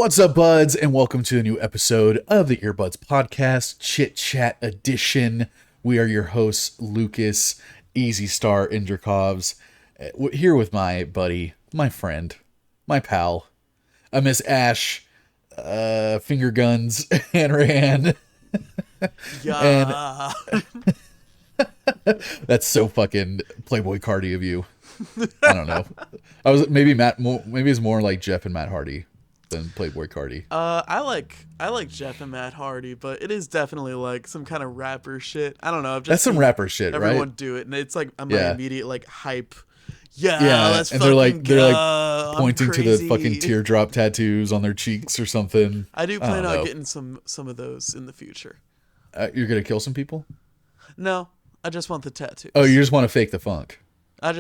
What's up, buds, and welcome to a new episode of the Earbuds Podcast, Chit Chat Edition. We are your hosts, Lucas, Easy Star Indrakovs, here with my buddy, my friend, my pal, Miss Ash, Finger Guns, Hanrahan. And Yeah. that's so fucking Playboy Cardi of you. I don't know. Maybe it's more like Jeff and Matt Hardy than Playboy Cardi. I like Jeff and Matt Hardy, but it is definitely like some kind of rapper shit. I don't know. I've just That's some seen rapper shit, everyone right? do it, and it's like my Yeah. immediate like hype. Yeah, Yeah, let's and fucking they're like go. I'm pointing to the crazy. fucking teardrop tattoos on their cheeks or something. I do I plan don't on know. getting some of those in the future. You're gonna kill some people? No, I just want the tattoos. Oh, you just want to fake the funk? I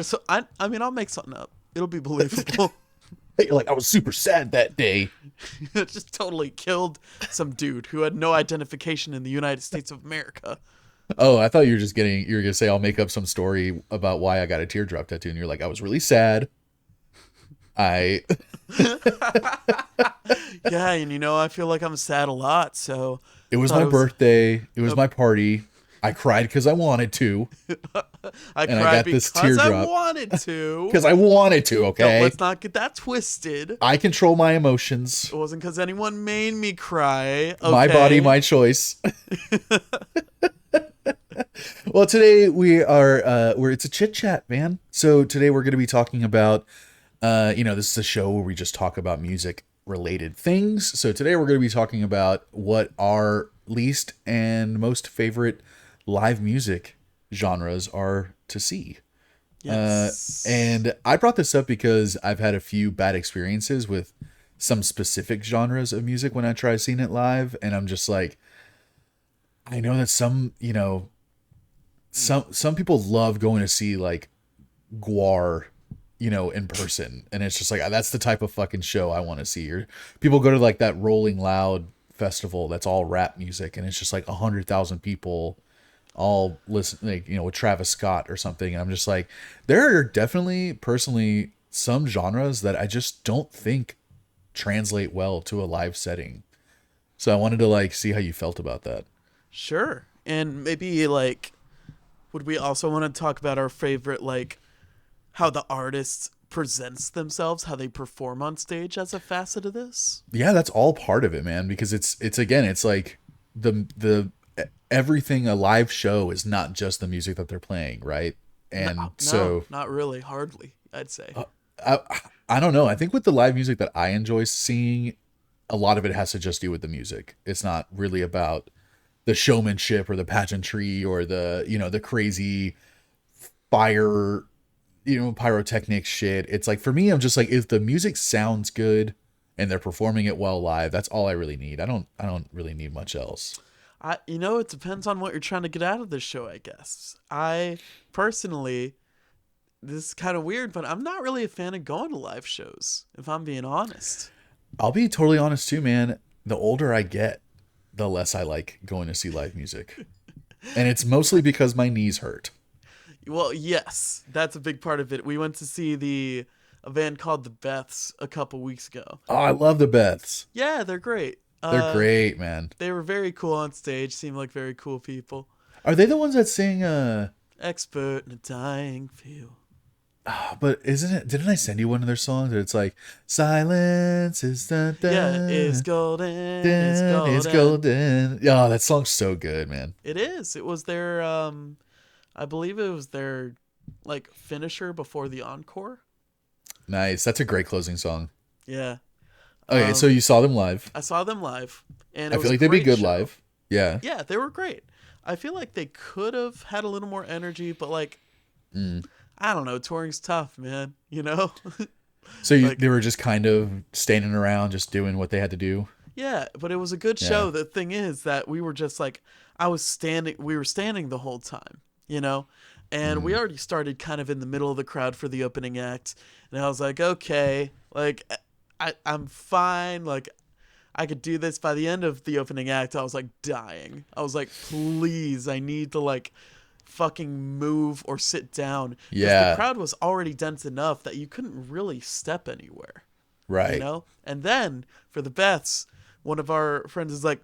mean, I'll make something up. It'll be believable. You're like, I was super sad that day. Just totally killed some dude who had no identification in the United States of America. Oh, I thought you were gonna say I'll make up some story about why I got a teardrop tattoo, and you're like, I was really sad. I Yeah, and I feel like I'm sad a lot, so It was thought my it was- birthday. It was my party. I cried because I wanted to. I and I cried got this because I teardrop. wanted to. Because I wanted to, No, okay? let's not get that twisted. I control my emotions. It wasn't because anyone made me cry. Okay? My body, my choice. Well, today it's a chit chat, man. So today we're going to be talking about, this is a show where we just talk about music related things. So today we're going to be talking about what our least and most favorite live music genres are to see. Yes. And I brought this up because I've had a few bad experiences with some specific genres of music when I try seeing it live, and I'm just like, I know that some people love going to see like Guar, in person, and it's just like that's the type of fucking show I want to see. Or people go to like that Rolling Loud festival that's all rap music, and it's just like 100,000 people all listen, like, with Travis Scott or something. And I'm just like, there are definitely personally some genres that I just don't think translate well to a live setting. So I wanted to like see how you felt about that. Sure. And maybe like, would we also want to talk about our favorite, like, how the artist presents themselves, how they perform on stage as a facet of this? Yeah, that's all part of it, man, because it's again, it's like the everything. A live show is not just the music that they're playing, right? And No, not really, hardly, I'd say. I don't know. I think with the live music that I enjoy seeing, a lot of it has to just do with the music. It's not really about the showmanship or the pageantry or the crazy fire, pyrotechnic shit. It's like, for me, I'm just like, if the music sounds good and they're performing it well live, that's all I really need. I don't really need much else. It depends on what you're trying to get out of this show, I guess. I personally, this is kind of weird, but I'm not really a fan of going to live shows, if I'm being honest. I'll be totally honest too, man. The older I get, the less I like going to see live music. And it's mostly because my knees hurt. Well, yes, that's a big part of it. We went to see a band called the Beths a couple weeks ago. Oh, I love the Beths. Yeah, they're great. They're great, man. They were very cool on stage, seemed like very cool people. Are they the ones that sing Expert in a dying field. but didn't I send you one of their songs that it's like, silence is the Yeah, it's golden, it's dun, golden. it's golden. Yeah, that song's so good, man. It is. It was their, I believe it was their, like, finisher before the encore. Nice. That's a great closing song. Yeah. Okay, so you saw them live. I saw them live, and I it was feel like a they'd be great good show. live. Yeah. Yeah, they were great. I feel like they could have had a little more energy, but like, I don't know, touring's tough, man. So Like- they were just kind of standing around, just doing what they had to do. Yeah, but it was a good show. The thing is that we were just like, we were standing the whole time, and we already started kind of in the middle of the crowd for the opening act, and I was like, okay, like, I'm fine, like, I could do this. By the end of the opening act, I was like dying. I was like, please, I need to like fucking move or sit down. 'Cause Yeah. the crowd was already dense enough that you couldn't really step anywhere. you Right. know? And then for the Beths, one of our friends is like,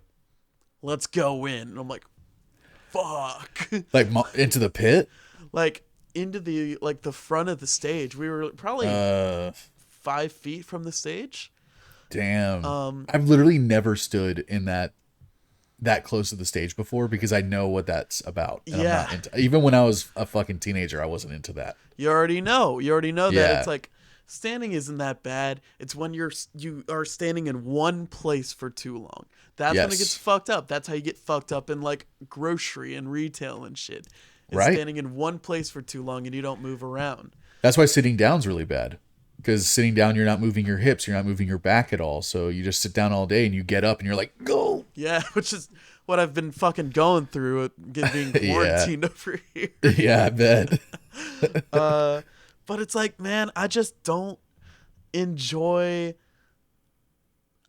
let's go in. And I'm like, fuck. Like into the pit. Like into the like the front of the stage. We were probably Uh, 5 feet from the stage. damn. Um, I've literally never stood in that close to the stage before because I know what that's about, and I'm yeah, not into. Even when I was a fucking teenager, I wasn't into that. you already know. You already know that it's Yeah. like standing isn't that bad. It's when you are standing in one place for too long. That's when it gets Yes. fucked up. That's how you get fucked up in like grocery and retail and shit. Is Right. standing in one place for too long and you don't move around. That's why sitting down's really bad. Because sitting down, you're not moving your hips, you're not moving your back at all. So you just sit down all day, and you get up, and you're like, go. Yeah, which is what I've been fucking going through being Yeah. quarantined over here. Yeah, I bet. But it's like, man, I just don't enjoy.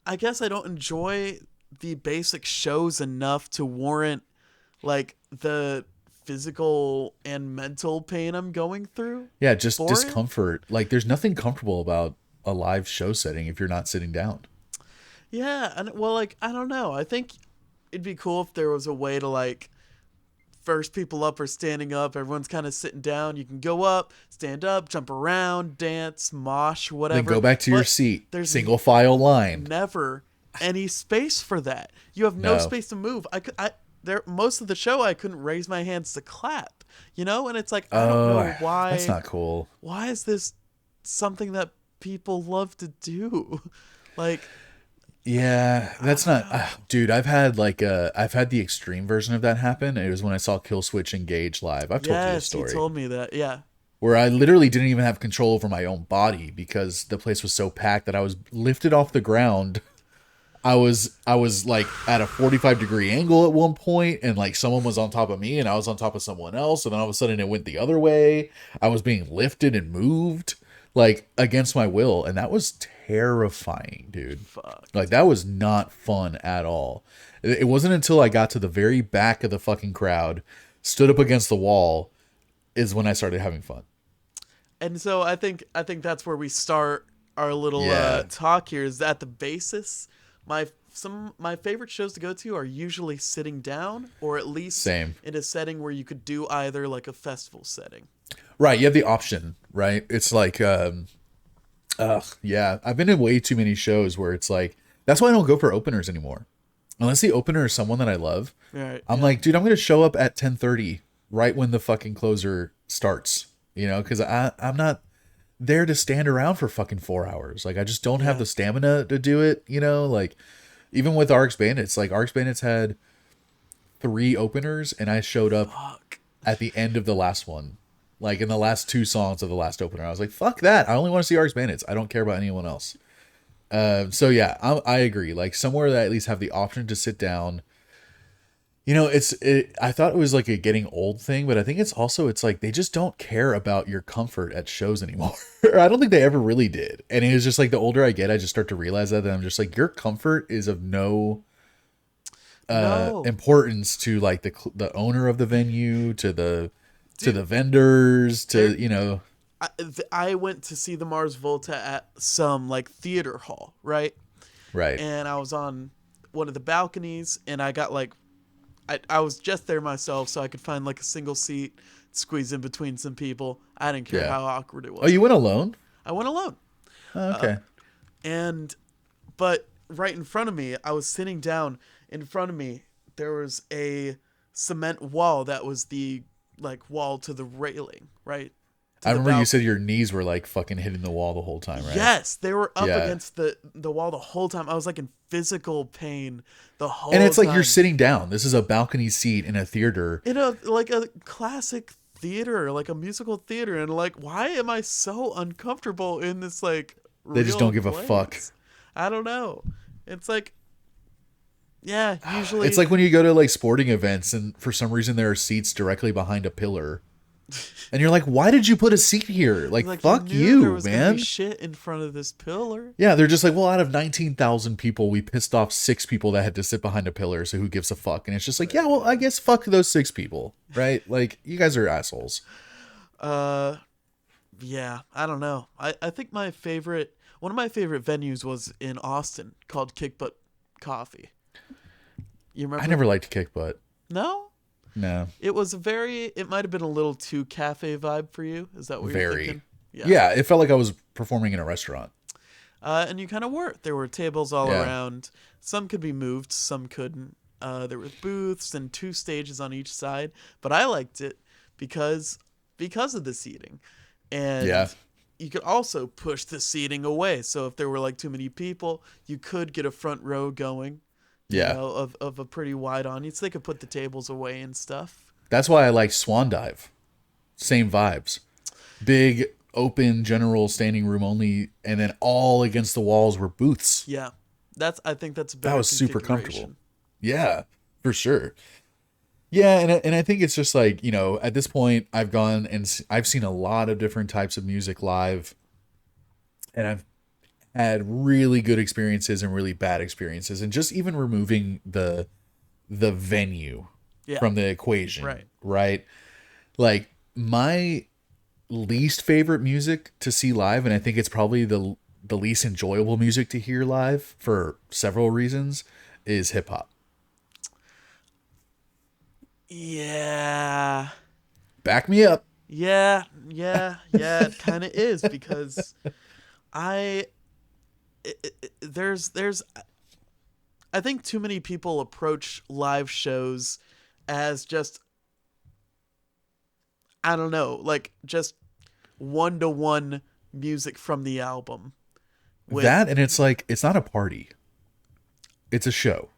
I guess I don't enjoy the basic shows enough to warrant like the physical and mental pain I'm going through Yeah, just for it. discomfort. Like, there's nothing comfortable about a live show setting if you're not sitting down. Yeah, and well, like I don't know. I think it'd be cool if there was a way to like first people up are standing up, everyone's kind of sitting down. You can go up, stand up, jump around, dance, mosh, Then whatever. go back to your But seat. there's Single file line. never any space for that. You have no No. space to move. I there most of the show I couldn't raise my hands to clap, you know, and it's like I don't know why. That's not cool. Why is this something that people love to do? Like Yeah, that's not, dude. I've had the extreme version of that happen. It was when I saw Kill Switch Engage live. I've told you this yes, you story told me that. Yeah. where I literally didn't even have control over my own body because the place was so packed that I was lifted off the ground. I was like at a 45-degree angle at one point, and like someone was on top of me, and I was on top of someone else, and then all of a sudden it went the other way. I was being lifted and moved like against my will, and that was terrifying, dude. Fuck. Like that was not fun at all. It wasn't until I got to the very back of the fucking crowd, stood up against the wall, is when I started having fun. And so I think that's where we start our little Yeah. talk here. Is at the basis, my favorite shows to go to are usually sitting down, or at least Same. in a setting where you could do either like a festival setting. Right, you have the option, right? It's like, yeah, I've been in way too many shows where it's like, that's why I don't go for openers anymore. Unless the opener is someone that I love, Right. I'm like, dude, I'm gonna show up at 10:30, right when the fucking closer starts, because I'm not there to stand around for fucking 4 hours. Like, I just don't have the stamina to do it, like, even with RX Bandits, like, RX Bandits had 3 openers, and I showed up Fuck. at the end of the last one. Like, in the last 2 songs of the last opener, I was like, fuck that. I only want to see RX Bandits. I don't care about anyone else. So yeah, I agree. Like, somewhere that at least have the option to sit down. I thought it was like a getting old thing, but I think it's like they just don't care about your comfort at shows anymore. I don't think they ever really did. And it was just like the older I get, I just start to realize that I'm just like, your comfort is of no No. importance to like the owner of the venue, to the vendors, to I went to see the Mars Volta at some like theater hall, right? right. And I was on one of the balconies, and I got like, I was just there myself, so I could find like a single seat, squeeze in between some people. I didn't care Yeah. how awkward it was. Oh, you went alone? I went alone. Oh, okay. But right in front of me, I was sitting down. In front of me, there was a cement wall that was the like wall to the railing, right? I remember you said your knees were like fucking hitting the wall the whole time, right? Yes, they were up Yeah. against the wall the whole time. I was like in physical pain the whole And it's like time. you're sitting down. This is a balcony seat in a theater. In a like a classic theater, like a musical theater, and like, why am I so uncomfortable in this like They just real don't give a place? fuck. I don't know. It's like, yeah, usually It's like when you go to like sporting events and for some reason there are seats directly behind a pillar. And you're like, why did you put a seat here? Like fuck you, knew there you, was gonna man. be shit in front of this pillar. Yeah, they're just like, well, out of 19,000 people, we pissed off 6 people that had to sit behind a pillar, so who gives a fuck? And it's just like, yeah, well, I guess fuck those 6 people, right? Like, you guys are assholes. Yeah, I don't know. I think my favorite. One of my favorite venues was in Austin called Kick Butt Coffee. You remember? I never liked kick butt. No? No. It was it might have been a little too cafe vibe for you. Is that what you're Very. thinking? Yeah, it felt like I was performing in a restaurant. And you kind of were. There were tables all Yeah. around. Some could be moved, some couldn't. There were booths and 2 stages on each side. But I liked it because of the seating. And Yeah. you could also push the seating away. So if there were like too many people, you could get a front row going. Yeah. You know, of a pretty wide audience. They could put the tables away and stuff. That's why I like Swan Dive. Same vibes. Big, open, general standing room only, and then all against the walls were booths. Yeah. I think that's a better That was super configuration. comfortable. Yeah, for sure. Yeah, and I think it's just like, you know, at this point, I've gone and I've seen a lot of different types of music live, and I've had really good experiences and really bad experiences, and just even removing the venue Yeah. from the equation, Right. right? Like my least favorite music to see live, and I think it's probably the least enjoyable music to hear live for several reasons, is hip hop. Yeah. Back me up. Yeah, it kind of is because there's I think too many people approach live shows as just, I don't know, like just 1-to-1 music from the album. That, and it's like, it's not a party. It's a show.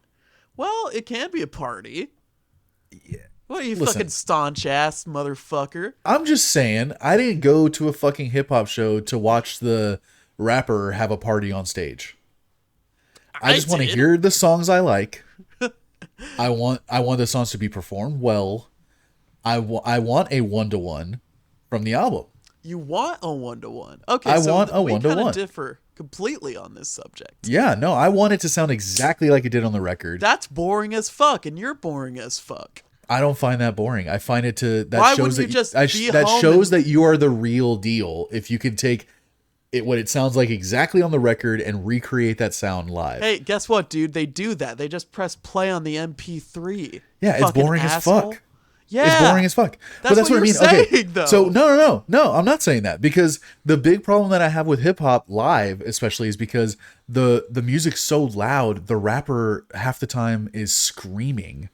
Well, it can be a party. Yeah. What are you, Listen. fucking staunch ass motherfucker? I'm just saying, I didn't go to a fucking hip hop show to watch the rapper have a party on stage. I just want to did. hear the songs I like. I want the songs to be performed well. I want a 1-to-1 from the album. You want a 1-to-1. Okay, I so want a we kind 1-to-1. of differ completely on this subject. Yeah, no, I want it to sound exactly like it did on the record. That's boring as fuck, and you're boring as fuck. I don't find that boring. I find it to that Why shows wouldn't you that just be that home shows and- that you are the real deal. If you can take it what it sounds like exactly on the record and recreate that sound live. Hey, guess what, dude? They do that. They just press play on the MP3. Yeah, it's Fucking boring asshole. as fuck. Yeah, It's boring as fuck. That's But that's what what I mean. you're Okay. saying, though. So no, I'm not saying that, because the big problem that I have with hip hop live, especially, is because the music's so loud, the rapper half the time is screaming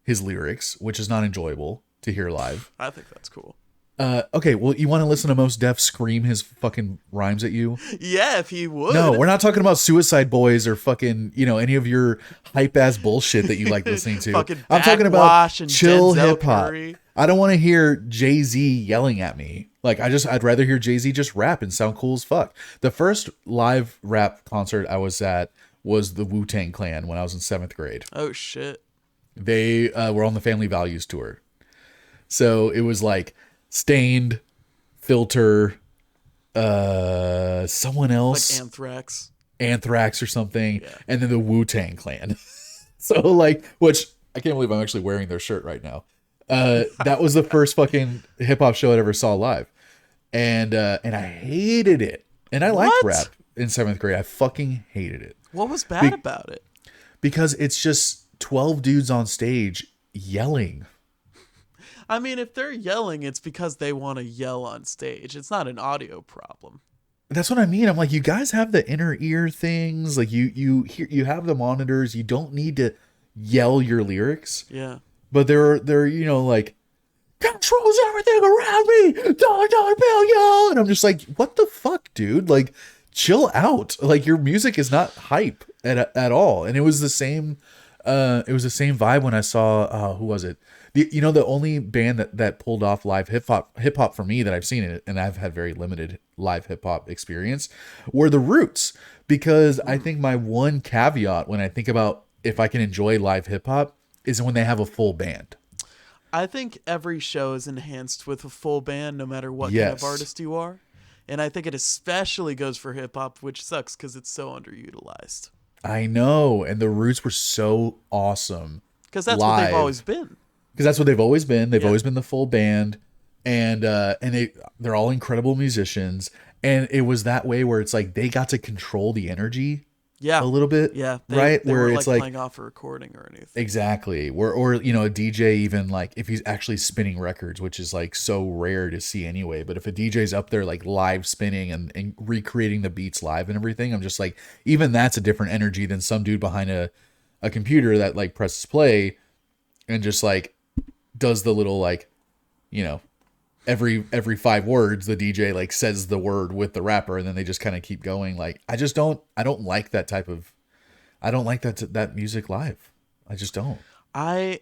his lyrics, which is not enjoyable to hear live. I think that's cool. Okay, well, you want to listen to Mos Def scream his fucking rhymes at you? Yeah, if he would. No, we're not talking about Suicide Boys or fucking, you know, any of your hype ass bullshit that you like listening to. Fucking I'm talking Backwash about and chill Denzel hip hop. Curry. I don't want to hear Jay-Z yelling at me. Like, I'd rather hear Jay-Z just rap and sound cool as fuck. The first live rap concert I was at was the Wu-Tang Clan when I was in 7th grade. Oh shit. They were on the Family Values tour. So it was like Stained, Filter, someone else, Like Anthrax or something, Yeah. and then the Wu-Tang Clan. So like, which I can't believe I'm actually wearing their shirt right now. That was the first fucking hip hop show I ever saw live, and I hated it. And I liked What? rap in 7th grade. I fucking hated it What was bad about it? because it's just 12 dudes on stage yelling. I mean, if they're yelling, it's because they want to yell on stage. It's not an audio problem. That's what I mean. I'm like, you guys have the inner ear things. Like you have the monitors. You don't need to yell your lyrics. Yeah. But they're you know, like, controls everything around me. Dollar bill, yo. And I'm just like, what the fuck, dude? Like, chill out. Like, your music is not hype at all. And it was the same. It was the same vibe when I saw who was it? The only band that pulled off live hip hop for me that I've seen it, and I've had very limited live hip hop experience, were the Roots. Because I think my one caveat when I think about if I can enjoy live hip hop is when they have a full band. I think every show is enhanced with a full band, no matter what kind Yes. of artist you are. And I think it especially goes for hip hop, which sucks because it's so underutilized. I know, and the Roots were so awesome. Because that's what they've always been. Because that's what they've always been. They've Yeah. always been the full band, and they're all incredible musicians. And it was that way where it's like they got to control the energy Yeah. a little bit, Yeah. right? They Where weren't it's like like playing off a recording or anything. exactly, or you know, a DJ even like if he's actually spinning records, which is like so rare to see anyway. But if a DJ's up there like live spinning and recreating the beats live and everything, I'm just like, even that's a different energy than some dude behind a computer that like presses play and just like does the little like, you know, every 5 words the DJ like says the word with the rapper and then they just kind of keep going. Like I don't like that type of I don't like that music live. I just don't. I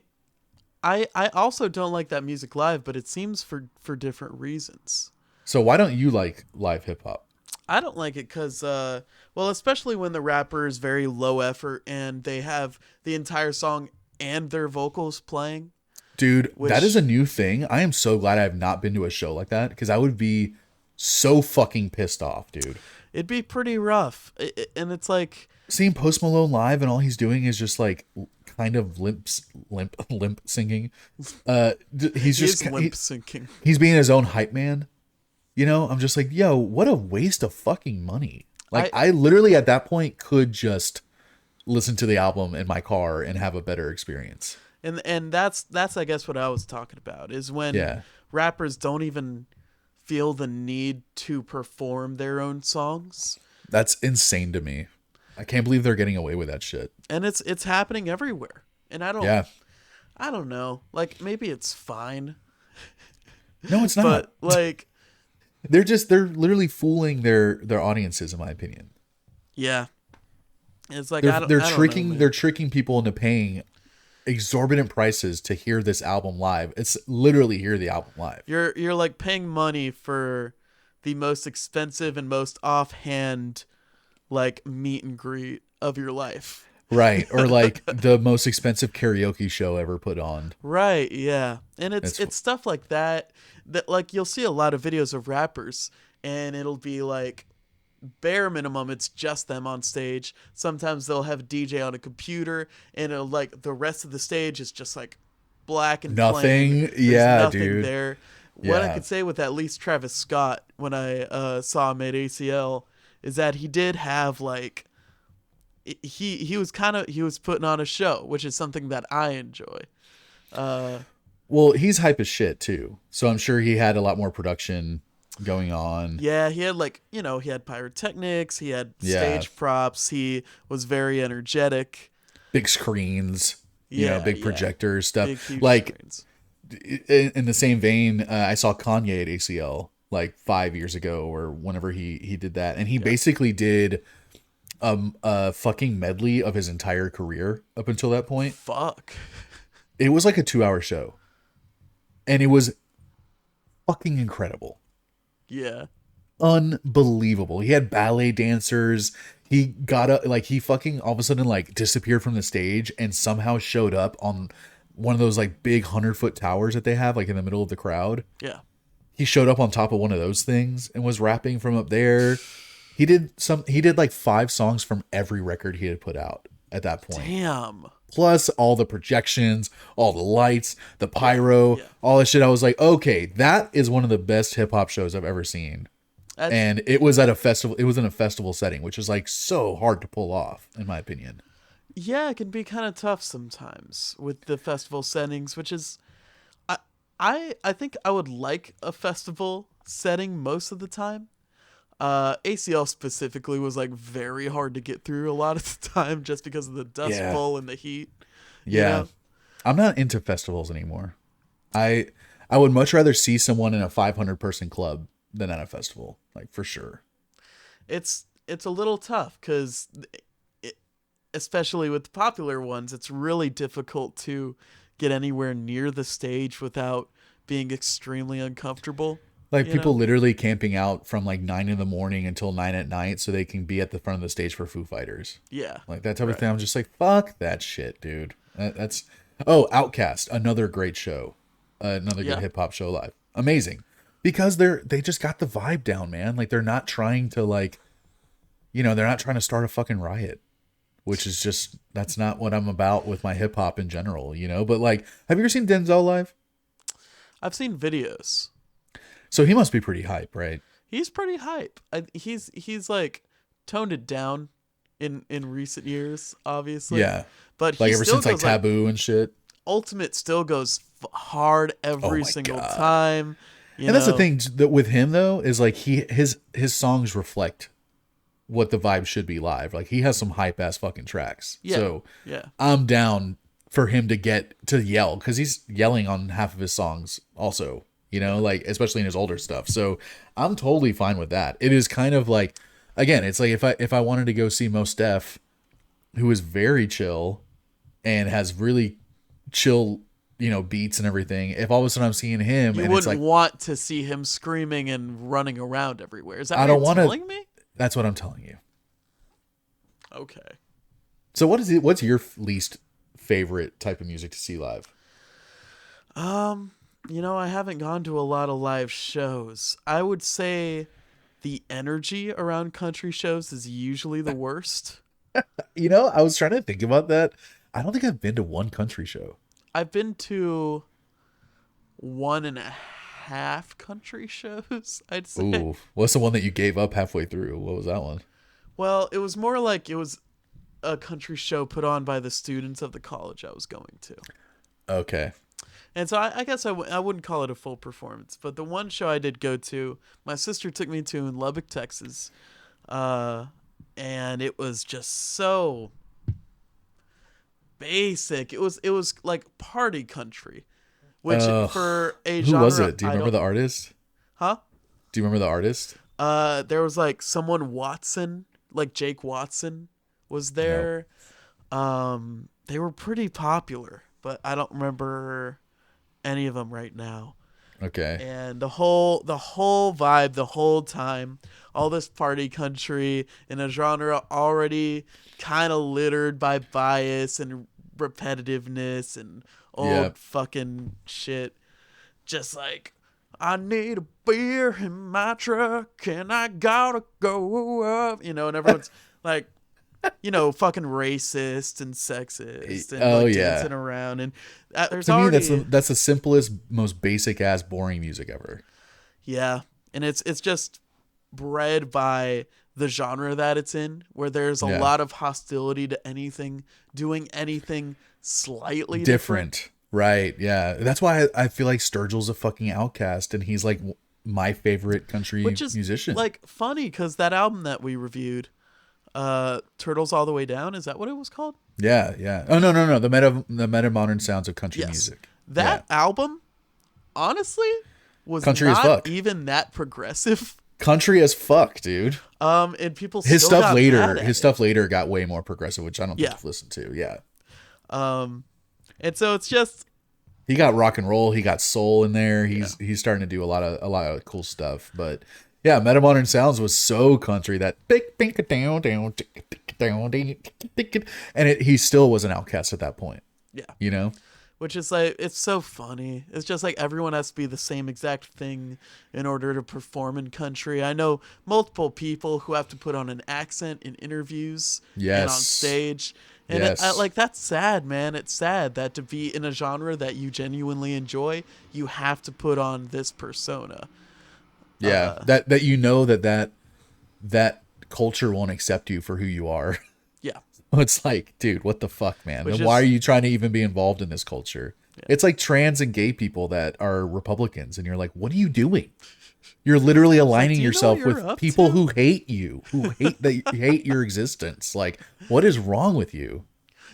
I also don't like that music live, but it seems for different reasons. So why don't you like live hip hop? I don't like it because, well, especially when the rapper is very low effort and they have the entire song and their vocals playing. Dude, Which, that is a new thing. I am so glad I have not been to a show like that because I would be so fucking pissed off, dude. it'd be pretty rough. And it's like, Seeing Post Malone live and all he's doing is just like kind of limp singing. He's he just is limp syncing. he's being his own hype man. You know, I'm just like, yo, what a waste of fucking money. Like I literally at that point could just listen to the album in my car and have a better experience. And that's I guess what I was talking about is when Yeah. rappers don't even feel the need to perform their own songs. That's insane to me. I can't believe they're getting away with that shit. And it's happening everywhere. And I don't know. Like maybe it's fine. No, it's not. But like they're literally fooling their audiences, in my opinion. yeah. It's like They're I don't know, man. they're tricking people into paying exorbitant prices to hear this album live. It's literally hear the album live. You're like paying money for the most expensive and most offhand like meet and greet of your life. Right. Or like the most expensive karaoke show ever put on. Right, yeah. And it's stuff like that like you'll see a lot of videos of rappers and it'll be like bare minimum it's just them on stage. Sometimes they'll have a DJ on a computer and it'll like the rest of the stage is just like black and Nothing. plain. There's Yeah, nothing dude. there. What I Yeah. could say with at least Travis Scott when I saw him at ACL is that he did have like he was putting on a show, which is something that I enjoy. Well, he's hype as shit too. So I'm sure he had a lot more production going on. Yeah, he had like, he had pyrotechnics, he had Yeah. stage props, he was very energetic. Big screens, Yeah, big yeah. projectors, stuff. Big, huge Like screens. in the same vein, I saw Kanye at ACL like 5 years ago or whenever he did that, and he basically did a fucking medley of his entire career up until that point. Fuck. It was like a 2-hour show, and it was fucking incredible, Yeah. unbelievable. He had ballet dancers. He got up, like he fucking all of a sudden like disappeared from the stage and somehow showed up on one of those like big 100-foot towers that they have like in the middle of the crowd. Yeah. He showed up on top of one of those things and was rapping from up there. He did like 5 songs from every record he had put out at that point. Damn. Plus all the projections, all the lights, the pyro, Yeah. all that shit. I was like, okay, that is one of the best hip hop shows I've ever seen. And it was at a festival. It was in a festival setting, which is like so hard to pull off, in my opinion. Yeah, it can be kind of tough sometimes with the festival settings, which is I think I would like a festival setting most of the time. ACL specifically was like very hard to get through a lot of the time just because of the dust bowl and the heat. Yeah. You know? I'm not into festivals anymore. I would much rather see someone in a 500 person club than at a festival, like for sure. It's a little tough because especially with the popular ones, it's really difficult to get anywhere near the stage without being extremely uncomfortable. Like You people know? literally camping out from like 9 in the morning until 9 at night so they can be at the front of the stage for Foo Fighters. Yeah. Like that type of Right. thing. I'm just like, fuck that shit, dude. That's Outkast, another great show, another good Yeah. hip hop show live, amazing, because they just got the vibe down, man. Like they're not trying to like, they're not trying to start a fucking riot, which is just that's not what I'm about with my hip hop in general, But like, have you ever seen Denzel live? I've seen videos. So he must be pretty hype, right? He's pretty hype. He's like toned it down in recent years, obviously. Yeah. But Like he ever still since like goes like Taboo and shit. Ultimate still goes hard Oh every my single god. time. You And that's the know. thing that with him though is like his songs reflect what the vibe should be live. Like he has some hype ass fucking tracks. Yeah. So Yeah. I'm down for him to get to yell because he's yelling on half of his songs also. You know, Yeah. like especially in his older stuff. So I'm totally fine with that. It is kind of like, again, it's like if I wanted to go see Mos Def, who is very chill and has really chill, beats and everything. If all of a sudden I'm seeing him You and it's wouldn't like want to see him screaming and running around everywhere. Is that I what you're don't want to. telling me? That's what I'm telling you. Okay. So what's your least favorite type of music to see live? I haven't gone to a lot of live shows. I would say the energy around country shows is usually the worst. I was trying to think about that. I don't think I've been to one country show. I've been to 1.5 country shows, I'd say. Ooh, what's the one that you gave up halfway through? What was that one? Well, it was more like it was a country show put on by the students of the college I was going to. Okay. And so I guess I wouldn't call it a full performance. But the one show I did go to, my sister took me to in Lubbock, Texas. And it was just so basic. It was like party country, which for a Who genre was it? Do you I remember don't, the artist? huh? Do you remember the artist? There was like someone Watson, like Jake Watson was No. there. They were pretty popular, but I don't remember any of them right now. Okay. And the whole vibe the whole time, all this party country in a genre already kind of littered by bias and repetitiveness and Yeah. old fucking shit. Just like, I need a beer in my truck and I gotta go up, and everyone's like, fucking racist and sexist and Oh like yeah. dancing around, and there's To me, already that's the simplest, most basic ass, boring music ever. yeah, and it's just bred by the genre that it's in, where there's a Yeah. lot of hostility to anything doing anything slightly different. Different. Right. Yeah. That's why I feel like Sturgill's a fucking outcast and he's like my favorite country Which is musician. like funny because that album that we reviewed, Turtles All the Way Down, is that what it was called? Yeah. Yeah. Oh, no. The meta modern sounds of country Yes. music. That album, honestly, was Country as not fuck. even that progressive. Country as fuck, dude. And people still His stuff got later, mad at his it. stuff later got way more progressive, which I don't think Yeah. I've listened to. Yeah. And so it's just He got rock and roll, he got soul in there. He's starting to do a lot of cool stuff. But yeah, Meta Modern Sounds was so country that and he still was an outcast at that point. yeah. Which is like, it's so funny. It's just like everyone has to be the same exact thing in order to perform in country. I know multiple people who have to put on an accent in interviews and on Yes. stage. And Yes. like, that's sad, man. It's sad that to be in a genre that you genuinely enjoy, you have to put on this persona. Yeah, that that culture won't accept you for who you are. Yeah. It's like, dude, what the fuck, man? Which And why is- are you trying to even be involved in this culture? It's like trans and gay people that are Republicans, and you're like, what are you doing? You're literally aligning do you know yourself what you're with up people to? who hate you, who hate that hate your existence. Like, what is wrong with you?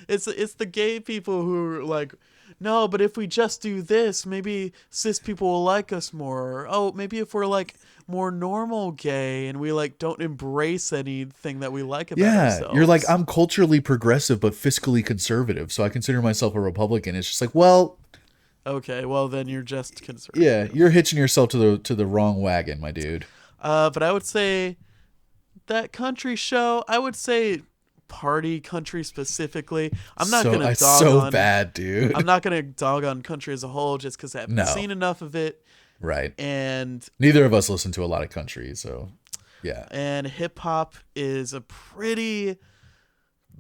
It's the gay people who are like, no, but if we just do this, maybe cis people will like us more. Or, oh, maybe if we're like more normal gay and we like don't embrace anything that we like about Yeah, ourselves. you're like, I'm culturally progressive but fiscally conservative, so I consider myself a Republican. It's just like, well, okay, well then you're just conservative. yeah, you're hitching yourself to the wrong wagon, my dude. But I would say that country show, I would say party country specifically. I'm not gonna It's dog so on bad, dude. I'm not gonna dog on country as a whole just because I haven't No. seen enough of it. Right. And Neither of us listen to a lot of country, so yeah. and hip hop is a pretty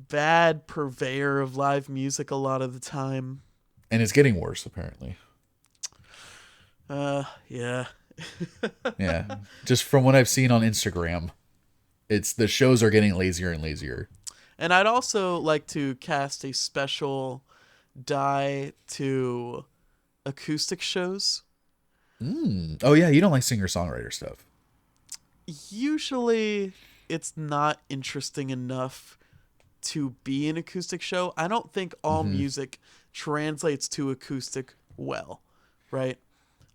bad purveyor of live music a lot of the time. And it's getting worse, apparently. Yeah, Yeah, just from what I've seen on Instagram, it's the shows are getting lazier and lazier. And I'd also like to cast a special die to acoustic shows. Oh yeah, you don't like singer songwriter stuff. Usually it's not interesting enough to be an acoustic show. I don't think all music translates to acoustic well, right?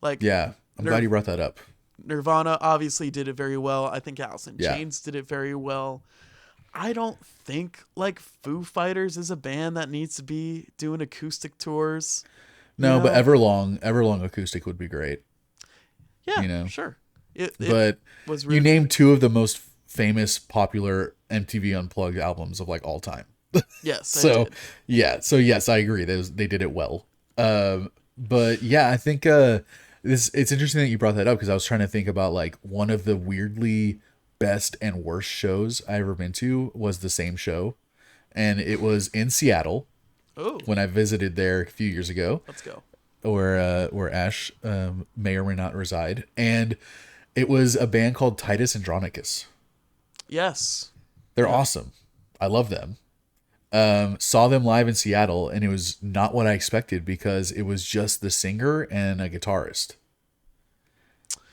Like Yeah, I'm glad you brought that up. Nirvana obviously did it very well. I think Alice in Yeah. Chains did it very well. I don't think like Foo Fighters is a band that needs to be doing acoustic tours. You No, but know? Everlong acoustic would be great. Yeah, You know, sure. It but was you really named two of the most famous, popular MTV Unplugged albums of like all time. yes, I So did. yeah, so yes, I agree. They did it well. But yeah, I think it's interesting that you brought that up because I was trying to think about like one of the weirdly best and worst shows I ever been to was the same show, and it was in Seattle Oh, when I visited there a few years ago, let's go. where Ash may or may not reside, and it was a band called Titus Andronicus. Yes. They're Yeah. awesome. I love them. Saw them live in Seattle, and it was not what I expected because it was just the singer and a guitarist.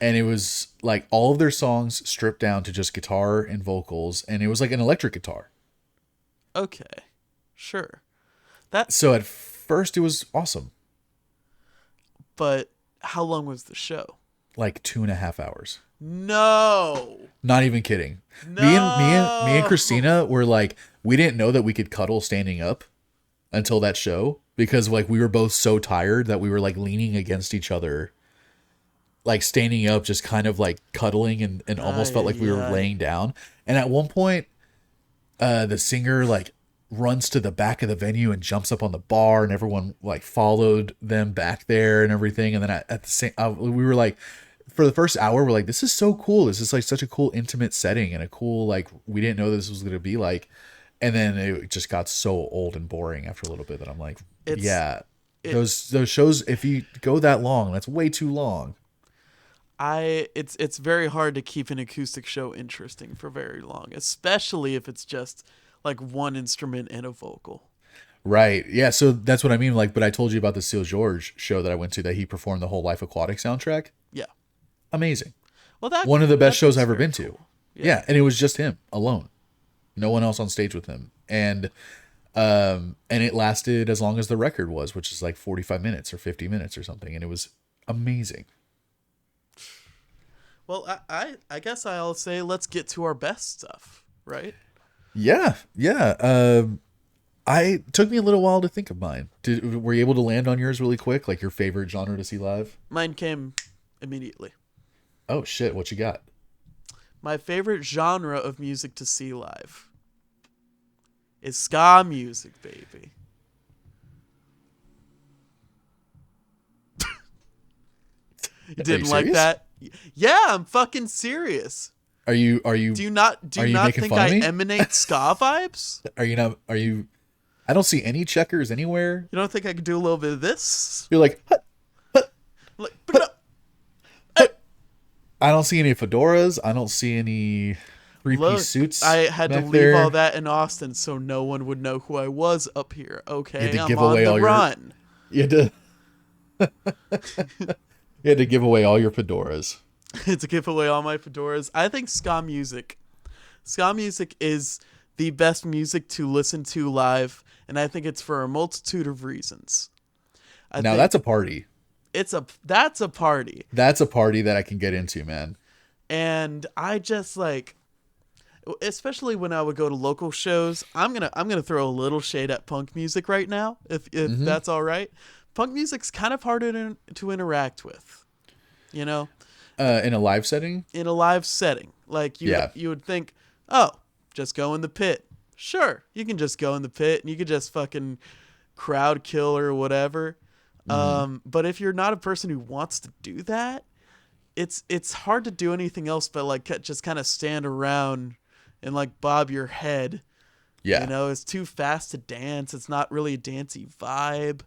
And it was like all of their songs stripped down to just guitar and vocals, and it was like an electric guitar. Okay. Sure. That So at first it was awesome. but how long was the show? Like 2.5 hours. No. Not even kidding. No. Me and Christina were like, we didn't know that we could cuddle standing up until that show because like we were both so tired that we were like leaning against each other, like standing up, just kind of like cuddling and almost felt like we were Ay. laying down. And at one point, the singer like runs to the back of the venue and jumps up on the bar, and everyone like followed them back there and everything. And then at the same, we were like, for the first hour, we're like, this is so cool. This is like such a cool intimate setting and a cool like we didn't know this was gonna be like. And then it just got so old and boring after a little bit that I'm like, It's yeah, it, those shows, if you go that long, that's way too long. it's very hard to keep an acoustic show interesting for very long, especially if it's just like one instrument and a vocal. Right. Yeah. So that's what I mean. Like, but I told you about the Seal George show that I went to that he performed the whole Life Aquatic soundtrack. Yeah. Amazing. Well, that One of the best shows I've ever very been to. cool. Yeah. And it was just him alone. No one else on stage with him. And it lasted as long as the record was, which is like 45 minutes or 50 minutes or something. And it was amazing. Well, I guess I'll say let's get to our best stuff, right? Yeah. Yeah. I took me a little while to think of mine. Were you able to land on yours really quick? Like your favorite genre to see live? Mine came immediately. Oh shit. What you got? My favorite genre of music to see live is ska music, baby. You didn't like serious? that? Yeah, I'm fucking serious. Are you Do you not Are you making think fun I of me? emanate ska vibes? are you I don't see any checkers anywhere. You don't think I could do a little bit of this? You're like, "Hut." Like, I don't see any fedoras. I don't see any three-piece look, suits. I had to back leave there. all that in Austin so no one would know who I was up here. You Okay, had to I'm give on away the all your- run. You had to you had to give away all your fedoras. To give away all my fedoras. I think ska music is the best music to listen to live, and I think it's for a multitude of reasons. I Now think that's a party. that's a party. That's a party that I can get into, man. And I just like, especially when I would go to local shows, I'm gonna throw a little shade at punk music right now, if that's all right. Punk music's kind of harder to interact with, you know, In a live setting? in a live setting. Like you would think, oh, just go in the pit. Sure, you can just go in the pit and you could just fucking crowd kill or whatever. But if you're not a person who wants to do that, it's hard to do anything else but like just kind of stand around and like bob your head. Yeah. You know, it's too fast to dance. It's not really a dancey vibe.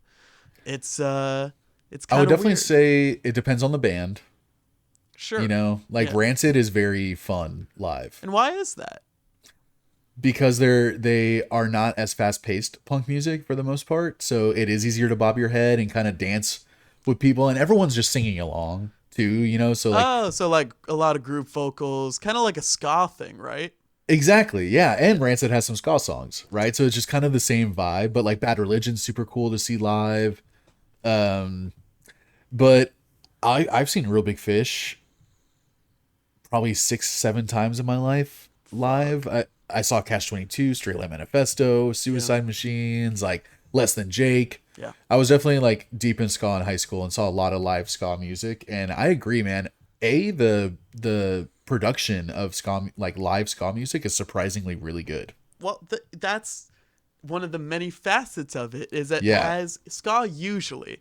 It's I kind would of definitely weird. say it depends on the band. Sure. Like Yeah. Rancid is very fun live And why is that? because they are not as fast paced punk music for the most part. So it is easier to bob your head and kind of dance with people, and everyone's just singing along too. So like Oh, so like a lot of group vocals, kind of like a ska thing, right? exactly, yeah. Yeah. And Rancid has some ska songs, right? So it's just kind of the same vibe. But like Bad Religion's super cool to see live. Um, but I've seen Real Big Fish probably 6, 7 times in my life live. Fuck. I saw Cash 22, Straight Line Manifesto, Yeah. Suicide Machines, like Less Than Jake. Yeah. I was definitely like deep in ska in high school and saw a lot of live ska music. And I agree, man. The production of ska, like live ska music, is surprisingly really good. Well, that's one of the many facets of it is that Yeah, has ska usually,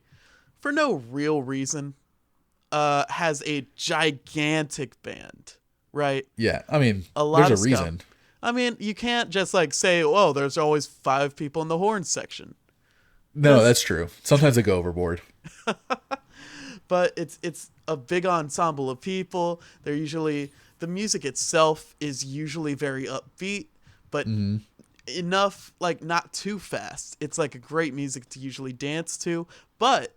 for no real reason, has a gigantic band, right? yeah. I mean, A there's lot a of ska. reason. I mean, you can't just like say, "Oh, there's always 5 people in the horn section," No, because that's true. Sometimes I go overboard. but it's a big ensemble of people. They're usually the music itself is usually very upbeat, but Hmm. enough like not too fast. It's like a great music to usually dance to, but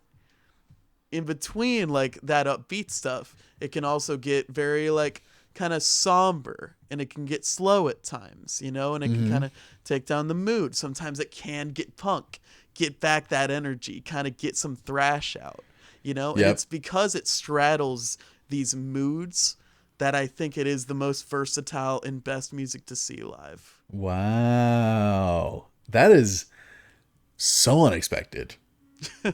in between like that upbeat stuff, it can also get very like kind of somber and it can get slow at times, and it can Hmm. kind of take down the mood. Sometimes it can get punk, get back that energy, kind of get some thrash out. And Yep. it's because it straddles these moods that I think it is the most versatile and best music to see live. Wow. That is so unexpected. I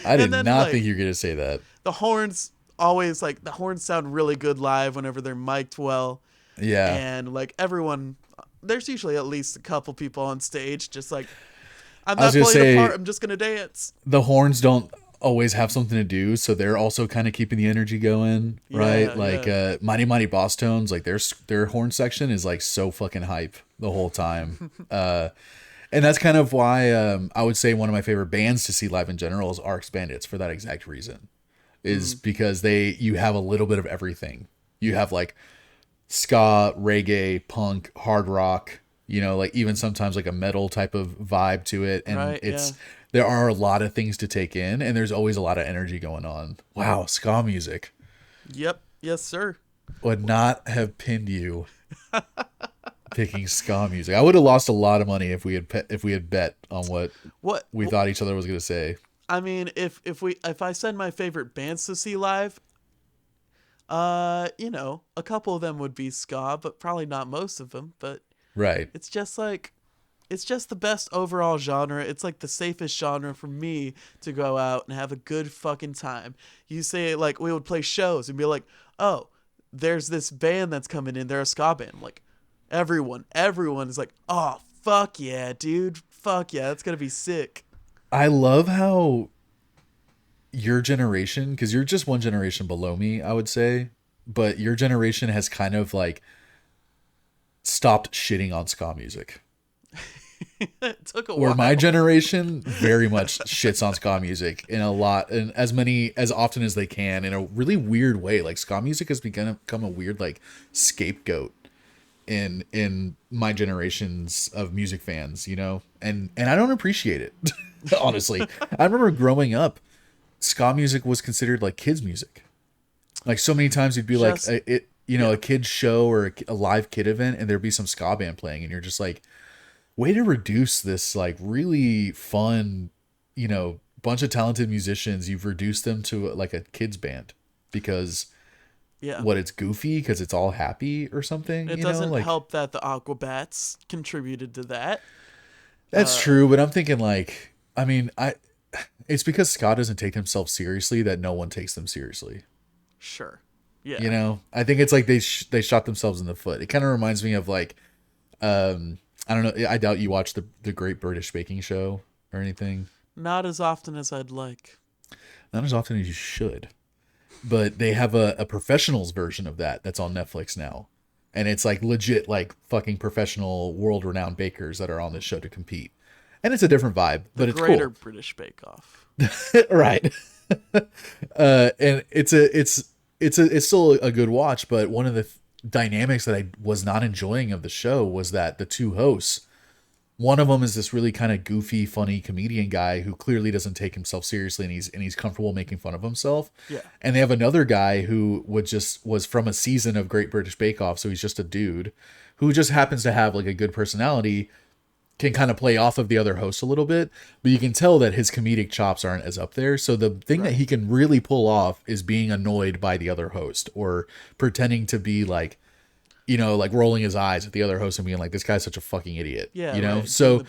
And did then not think like you were going to say that. the horns always like the horns sound really good live whenever they're mic'd well, Yeah. and like everyone there's usually at least a couple people on stage just like, I'm I was not going to playing a say part, I'm just gonna dance. the horns don't always have something to do, so they're also kind of keeping the energy going, right? Yeah, Like yeah. Mighty Mighty Boss Tones, like their horn section is like so fucking hype the whole time. And that's kind of why I would say one of my favorite bands to see live in general is RX Bandits for that exact reason. Is Mm, because you have a little bit of everything. You have like ska, reggae, punk, hard rock, like even sometimes like a metal type of vibe to it. And right, yeah. there are a lot of things to take in, and there's always a lot of energy going on. Wow, ska music Yep, yes sir. would not have pinned you picking ska music. I would have lost a lot of money if we had bet on what What we thought each other was going to say. I mean, if I said my favorite bands to see live, a couple of them would be ska, but probably not most of them. But Right. it's just like it's just the best overall genre. It's like the safest genre for me to go out and have a good fucking time. You say like we would play shows and be like, oh, there's this band that's coming in. They're a ska band. I'm like everyone is like, oh fuck yeah, dude, fuck yeah, that's gonna be sick. I love how your generation, because you're just one generation below me, I would say, but your generation has kind of like stopped shitting on ska music. It took a Where my while. generation very much shits on ska music in a lot, and as often as they can, in a really weird way. Like ska music has become a weird like scapegoat in my generations of music fans, and I don't appreciate it. Honestly, I remember growing up, ska music was considered like kids music. Like so many times you'd be like Just a yeah, kid's show or a live kid event, and there'd be some ska band playing, and you're just like, way to reduce this like really fun, bunch of talented musicians. You've reduced them to like a kids band because yeah. what, it's goofy because it's all happy or something, It doesn't like help that the Aquabats contributed to that. that's true. But I'm thinking like, I mean, it's because ska doesn't take themselves seriously that no one takes them seriously. Sure. Yeah. I think it's like they shot themselves in the foot. It kind of reminds me of like, I don't know. I doubt you watch the Great British Baking Show or anything. Not as often as I'd like. Not as often as you should. But they have a professionals version of that's on Netflix now. And it's like legit, like fucking professional, world renowned bakers that are on this show to compete. And it's a different vibe, The but it's Greater cool. British Bakeoff. Right. And it's it's still a good watch, but one of the dynamics that I was not enjoying of the show was that the two hosts, one of them is this really kind of goofy, funny comedian guy who clearly doesn't take himself seriously, and he's comfortable making fun of himself. Yeah. And they have another guy who was from a season of Great British Bakeoff, so he's just a dude who just happens to have like a good personality, can kind of play off of the other host a little bit, but you can tell that his comedic chops aren't as up there. So the thing that he can really pull off is being annoyed by the other host or pretending to be like, like rolling his eyes at the other host and being like, this guy's such a fucking idiot. Yeah. So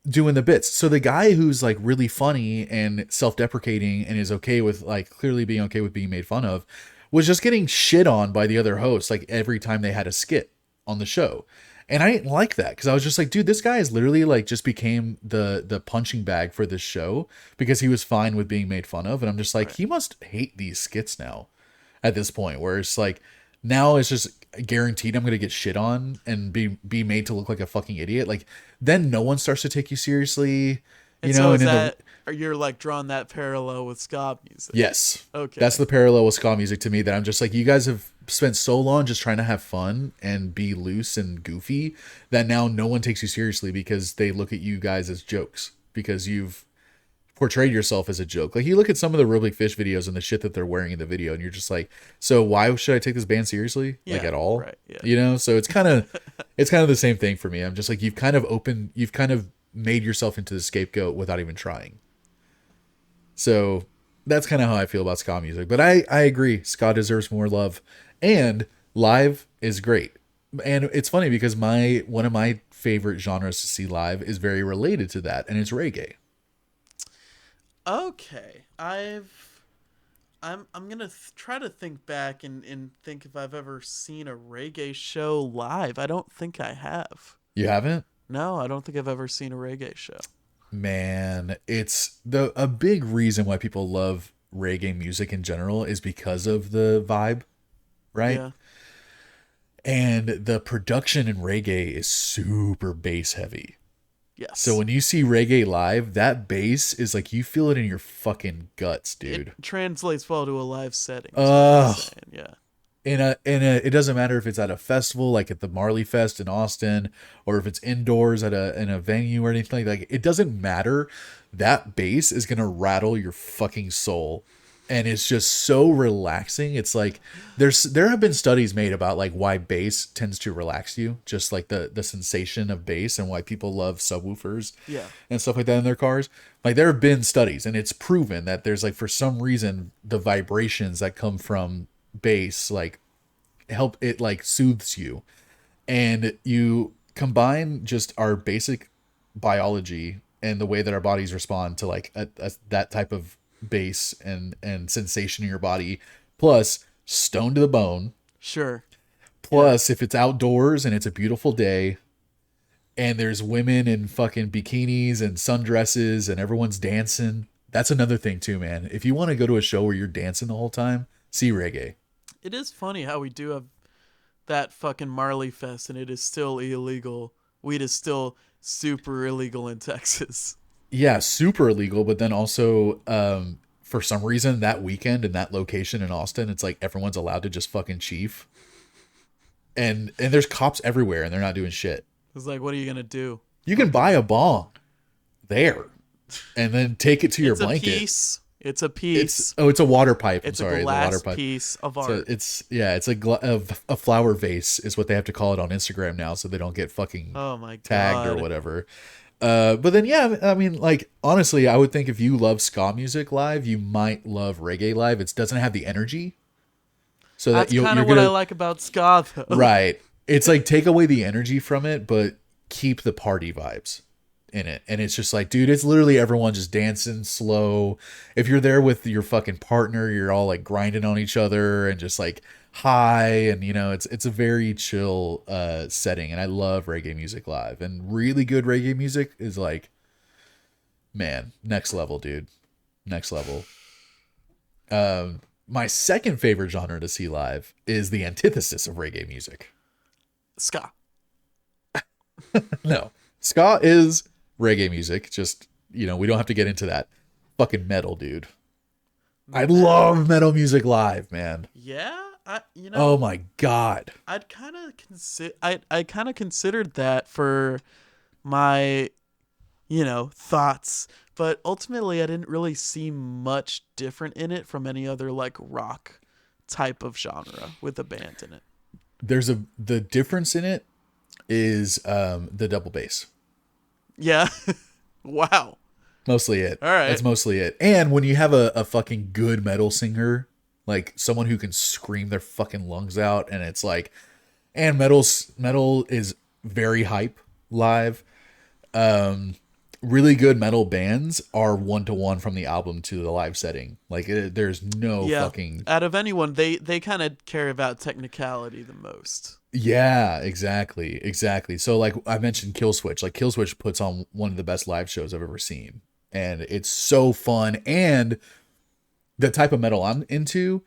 doing the bits. So the guy who's like really funny and self-deprecating and is okay with like clearly being okay with being made fun of was just getting shit on by the other hosts like every time they had a skit on the show. And I didn't like that because I was just like, dude, this guy is literally like just became the punching bag for this show because he was fine with being made fun of. And I'm just like, he must hate these skits now at this point where it's like, now it's just guaranteed I'm going to get shit on and be made to look like a fucking idiot. Like then no one starts to take you seriously, and so is that, or you're like drawing that parallel with ska music. Yes. Okay. That's the parallel with ska music to me that I'm just like, you guys have spent so long just trying to have fun and be loose and goofy that now no one takes you seriously because they look at you guys as jokes because you've portrayed yourself as a joke. Like you look at some of the Real Big Fish videos and the shit that they're wearing in the video and you're just like, so why should I take this band seriously? Like at all? Right, yeah. So it's kind of the same thing for me. I'm just like, you've kind of made yourself into the scapegoat without even trying. So that's kind of how I feel about ska music. But I agree. Ska deserves more love. And live is great. And it's funny because one of my favorite genres to see live is very related to that, and it's reggae. Okay. I'm gonna try to think back and think if I've ever seen a reggae show live. I don't think I have. You haven't? No, I don't think I've ever seen a reggae show. Man, it's a big reason why people love reggae music in general is because of the vibe, right? Yeah. And the production in reggae is super bass heavy. Yes. So when you see reggae live, that bass is like you feel it in your fucking guts, dude. It translates well to a live setting. Yeah. Yeah. It doesn't matter if it's at a festival like at the Marley Fest in Austin or if it's indoors at in a venue or anything like it doesn't matter. That bass is gonna rattle your fucking soul. And it's just so relaxing. It's like there have been studies made about like why bass tends to relax you, just like the sensation of bass and why people love subwoofers and stuff like that in their cars. Like there have been studies and it's proven that there's like for some reason the vibrations that come from bass like help it like soothes you. And you combine just our basic biology and the way that our bodies respond to like that type of bass and sensation in your body, plus stone to the bone. Sure. Plus, if it's outdoors and it's a beautiful day, and there's women in fucking bikinis and sundresses and everyone's dancing, that's another thing too, man. If you want to go to a show where you're dancing the whole time, see reggae. It is funny how we do have that fucking Marley Fest and it is still illegal. Weed is still super illegal in Texas. Yeah, super illegal, but then also for some reason that weekend in that location in Austin, it's like everyone's allowed to just fucking chief. And there's cops everywhere and they're not doing shit. It's like, what are you gonna do? You can buy a bong there and then take it to your blanket. It's a piece. It's a water pipe. It's I'm sorry, a glass the water pipe. piece of art. So it's a flower vase is what they have to call it on Instagram now, so they don't get fucking tagged or whatever. But then, yeah, I mean, like, honestly, I would think if you love ska music live, you might love reggae live. It doesn't have the energy. So that's kind of what I like about ska, though. Right. It's like take away the energy from it, but keep the party vibes in it. And it's just like, dude, it's literally everyone just dancing slow. If you're there with your fucking partner, you're all like grinding on each other and just like high, and it's a very chill setting. And I love reggae music live, and really good reggae music is like, man, next level, dude. Next level. My second favorite genre to see live is the antithesis of reggae music. Ska. No, ska is reggae music. Just, we don't have to get into that. Fucking metal, dude. I love metal music live, man. Yeah, Oh my god. I kind of considered that for my, thoughts, but ultimately I didn't really see much different in it from any other like rock type of genre with a band in it. The difference in it is the double bass. Yeah. Wow. Mostly it. All right. That's mostly it. And when you have a fucking good metal singer, like someone who can scream their fucking lungs out, and it's like, and metal is very hype live. Really good metal bands are 1-to-1 from the album to the live setting. Like there's no fucking. Out of anyone, they kind of care about technicality the most. Yeah, exactly. So like I mentioned Killswitch. Like Killswitch puts on one of the best live shows I've ever seen. And it's so fun. And the type of metal I'm into,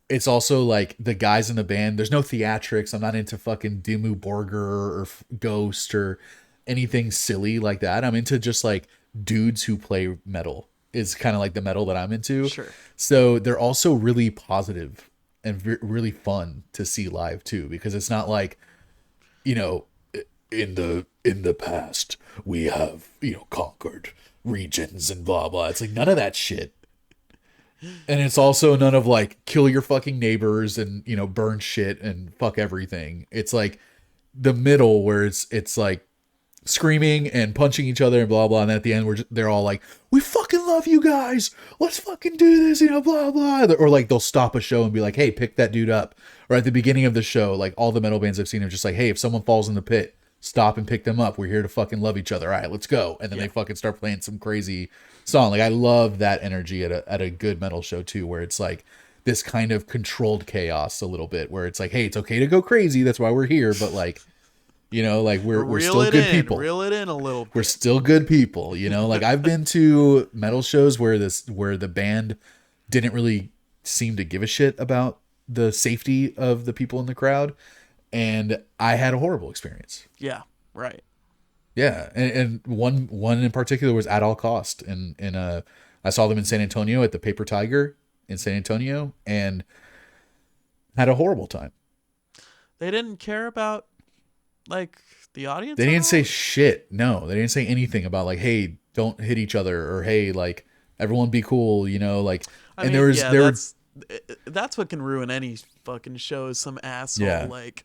it's also like the guys in the band, there's no theatrics. I'm not into fucking Dimmu Borgir or Ghost or anything silly like that. I'm into just like dudes who play metal. Is kind of like the metal that I'm into. Sure. So they're also really positive and really fun to see live too, because it's not like, you know, in the past we have, conquered regions and blah blah. It's like none of that shit. And it's also none of like kill your fucking neighbors and, burn shit and fuck everything. It's like the middle where it's like screaming and punching each other and blah blah, and then at the end they're all like, we fucking love you guys, let's fucking do this, blah blah. Or like they'll stop a show and be like, hey, pick that dude up. Or at the beginning of the show, like all the metal bands I've seen are just like, hey, if someone falls in the pit, stop and pick them up, we're here to fucking love each other, all right, let's go. And then they fucking start playing some crazy song. Like I love that energy at a good metal show too, where it's like this kind of controlled chaos a little bit, where it's like, hey, it's okay to go crazy, that's why we're here, but like, like we're still good people. Reel it in a little bit. We're still good people, Like I've been to metal shows where the band didn't really seem to give a shit about the safety of the people in the crowd, and I had a horrible experience. Yeah, right. Yeah, and one in particular was At All Cost, and I saw them in San Antonio at the Paper Tiger in San Antonio, and had a horrible time. They didn't care about like the audience. They didn't say shit. No, they didn't say anything about like, hey, don't hit each other, or hey, like everyone be cool, like. And that's what can ruin any fucking show, is some asshole like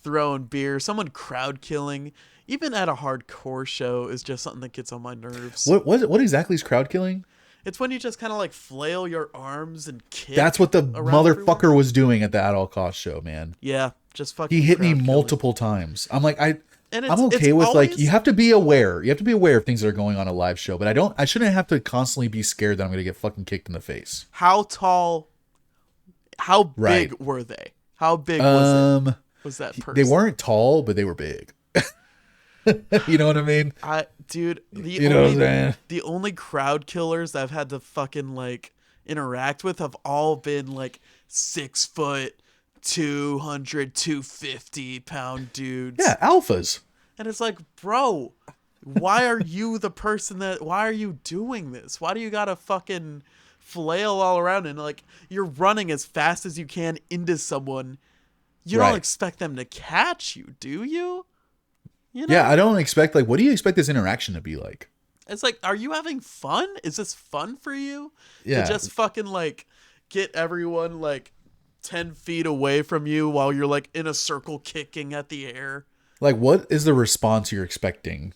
throwing beer, someone crowd killing. Even at a hardcore show is just something that gets on my nerves. What exactly is crowd killing? It's when you just kind of like flail your arms and kick. That's what the motherfucker everywhere was doing at the At All Cost show, man. Yeah, just fucking. He hit me multiple times. I'm like, I'm okay with always, like, you have to be aware. You have to be aware of things that are going on a live show, but I shouldn't have to constantly be scared that I'm going to get fucking kicked in the face. How tall? How big were they? How big was that person? They weren't tall, but they were big. You know what I mean? Dude, the only crowd killers I've had to fucking like interact with have all been like 6 foot, 200, 250 pound dudes. Yeah, alphas. And it's like, bro, why are you why are you doing this? Why do you gotta fucking flail all around and like you're running as fast as you can into someone? You don't expect them to catch you, do you? Yeah, I don't expect, like, what do you expect this interaction to be like? It's like, are you having fun? Is this fun for you? Yeah. To just fucking like get everyone like 10 feet away from you while you're like in a circle kicking at the air? Like, what is the response you're expecting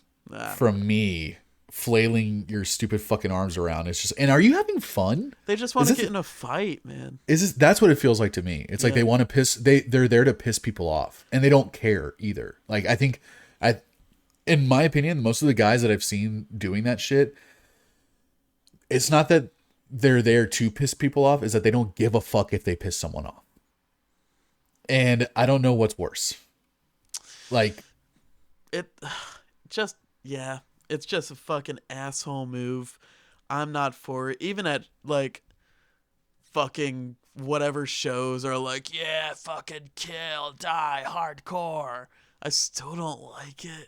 from me flailing your stupid fucking arms around? It's just, and are you having fun? They just want to get in a fight, man. That's what it feels like to me. It's like they want to they're there to piss people off, and they don't care either. Like, I think in my opinion, most of the guys that I've seen doing that shit, it's not that they're there to piss people off, is that they don't give a fuck if they piss someone off. And I don't know what's worse. Like, it's just a fucking asshole move. I'm not for it. Even at like fucking whatever shows are like, yeah, fucking kill, die, hardcore. I still don't like it.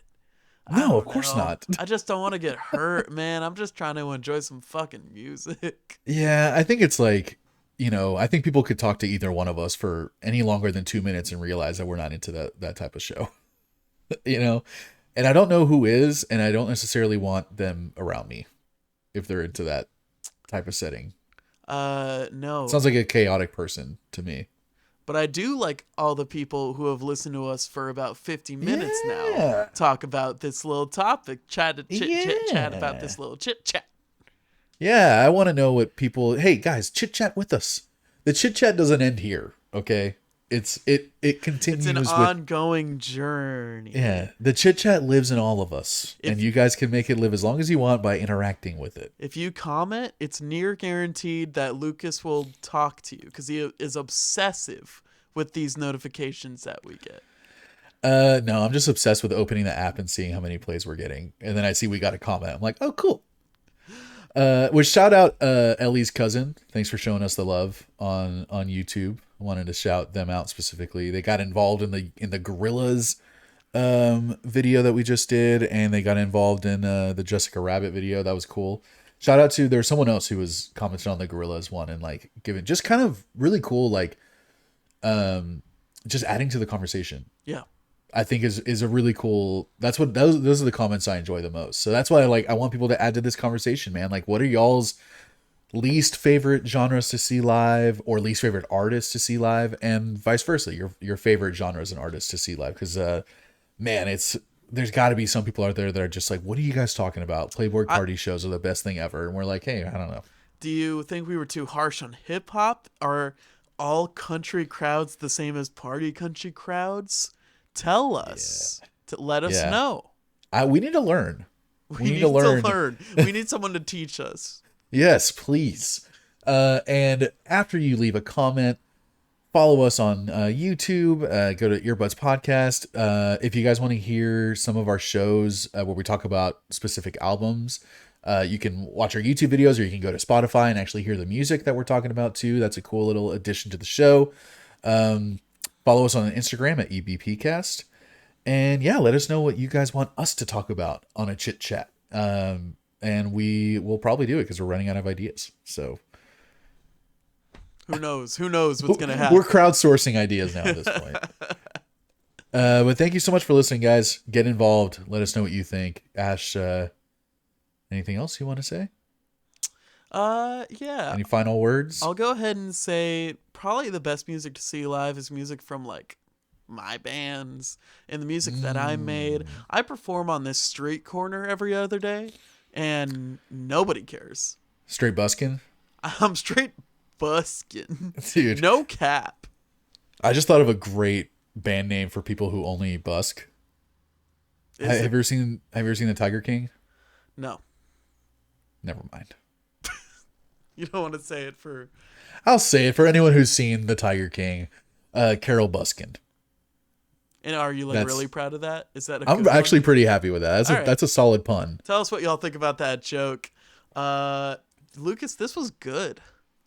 I No, of don't course know. not. I just don't want to get hurt, man. I'm just trying to enjoy some fucking music. Yeah, I think it's like, I think people could talk to either one of us for any longer than 2 minutes and realize that we're not into that type of show. you know, and I don't know who is, and I don't necessarily want them around me if they're into that type of setting. No. Sounds like a chaotic person to me. But I do like all the people who have listened to us for about 50 minutes now Yeah. talk about this little topic, chat about Yeah. this little chit chat. Yeah, I want to know what people. Hey guys, chit chat with us. The chit chat doesn't end here. Okay, it continues. It's an with ongoing journey. Yeah, the chit chat lives in all of us, and you guys can make it live as long as you want by interacting with it. If you comment, it's near guaranteed that Lucas will talk to you because he is obsessive with these notifications that we get. No, I'm just obsessed with opening the app and seeing how many plays we're getting, and then I see we got a comment. I'm like, oh, cool. Which shout out Ellie's cousin. Thanks for showing us the love on YouTube. I wanted to shout them out specifically. They got involved in the gorillas video that we just did, and they got involved in the Jessica Rabbit video. That was cool. Shout out to there's someone else who was commenting on the gorillas one and like giving just kind of really cool like just adding to the conversation. Yeah. I think is a really cool. That's what those are the comments I enjoy the most. So that's why I want people to add to this conversation, man. Like, what are y'all's least favorite genres to see live, or least favorite artists to see live, and vice versa? Your favorite genres and artists to see live, because man, there's got to be some people out there that are just like, what are you guys talking about? Playboy party shows are the best thing ever, and we're like, hey, I don't know. Do you think we were too harsh on hip hop? Are all country crowds the same as party country crowds? Tell us. To let us know. We need to learn. We need to learn. We need someone to teach us. Yes, please. And after you leave a comment, follow us on YouTube. Go to Earbuds Podcast. If you guys want to hear some of our shows where we talk about specific albums, you can watch our YouTube videos, or you can go to Spotify and actually hear the music that we're talking about too. That's a cool little addition to the show. Follow us on Instagram at EBPcast. And yeah, let us know what you guys want us to talk about on a chit chat. And we will probably do it because we're running out of ideas. So who knows? Who knows what's going to happen? We're crowdsourcing ideas now at this point. But thank you so much for listening, guys. Get involved. Let us know what you think. Ash, anything else you want to say? Yeah. Any final words? I'll go ahead and say probably the best music to see live is music from like my bands and the music that I made. I perform on this street corner every other day, and nobody cares. Straight buskin'? I'm straight buskin'. Dude. No cap. I just thought of a great band name for people who only busk. Have you ever seen the Tiger King? No. Never mind. You don't want to say it for... I'll say it for anyone who's seen the Tiger King. Carol Buskin. And are you really proud of that? Is that I'm actually pretty happy with that. That's a solid pun. Tell us what y'all think about that joke. Lucas, this was good.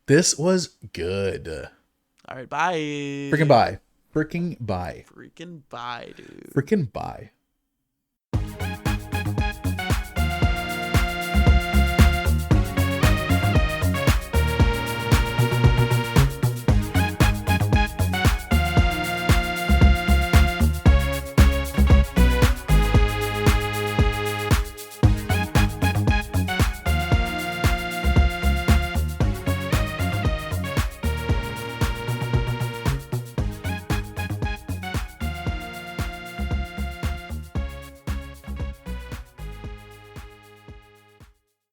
This was good. All right, bye. Freaking bye. Freaking bye. Freaking bye, dude. Freaking bye.